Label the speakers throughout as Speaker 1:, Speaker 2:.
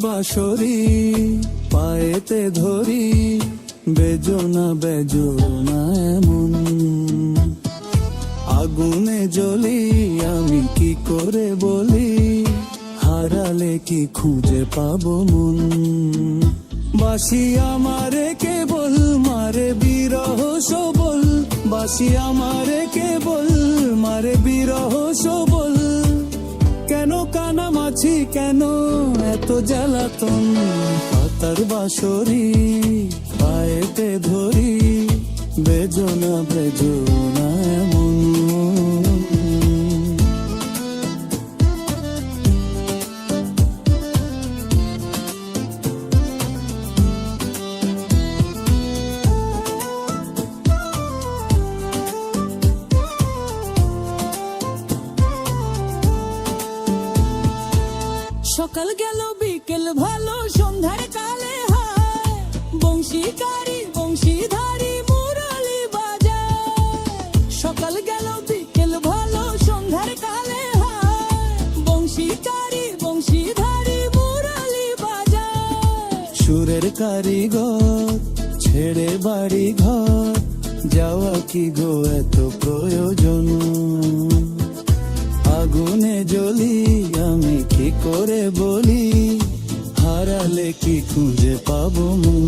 Speaker 1: বাঁশরি পায়েতে ধরি, বেজোনা বেজোনা এমন। আগুনে জ্বলি আমি কি করে বলি, হারালে কি খুঁজে পাবো মন। বাঁশি আমারে কেবল মারে বিরহ সবল, বাঁশি আমারে কেবল মারে বিরহ সবল। কেন কানামাছি কেন এত জ্বালাতন, পাতার বাঁশরি পায়েতে ধরি, বেজোনা বেজোনা এমন।
Speaker 2: সকাল গেল বিকেল ভালো সন্ধ্যার কালে হায়, বংশীকারী বংশীধারী মুরলি বাজায়। সকাল গেল বিকেল ভালো সন্ধ্যার কালে হায়, বংশীকারী বংশীধারী মুরলি বাজায়।
Speaker 1: সুরের কারিগর ছেড়ে বাড়ি ঘর, যাওয়া কি গো এত প্রয়োজন। আগুনে জ্বলি আমি কি করে বলি, হারালে কি খুঁজে পাবো মন।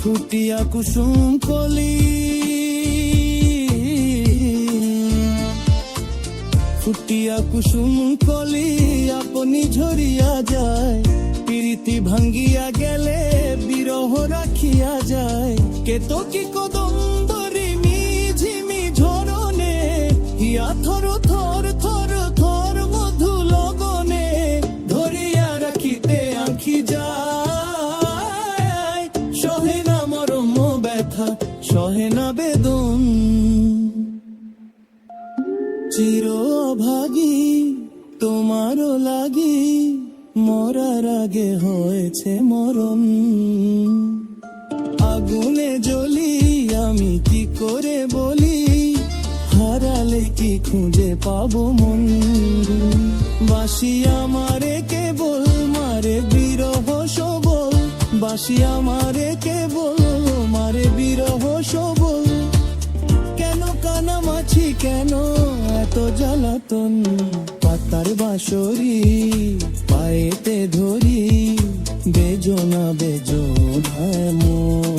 Speaker 1: ফুটিয়া কুসুম কলি, ফুটিয়া কুসুম কলি আপনি ঝরিয়া যায়। প্রীতি ভাঙ্গিয়া গেলে বিরহ রাখিয়া যায়। কেতো কি কদম্বরি মিঝিমি ঝরনে, হিয়া থর থর থর থর মধু লগনে, ধরিয়া রাখিতে আঁখি যায়। সহে না মরম ব্যথা সহে না বেদন, চির অভাগী তোমারও লাগি, মরার আগে হয়েছে মরণ। আগুনে জ্বলি আমি কি করে বলি, হারালে কি খুঁজে পাবো মন। বাঁশি আমারে কেবল মারে বিরহ সবল, বাঁশি আমারে কেবল মারে বিরহ সবল। কেন কানামাছি কেন এত জ্বালাতন, পাতার বাঁশরি পায়েতে ধরি, বেজোনা বেজোনা এমন।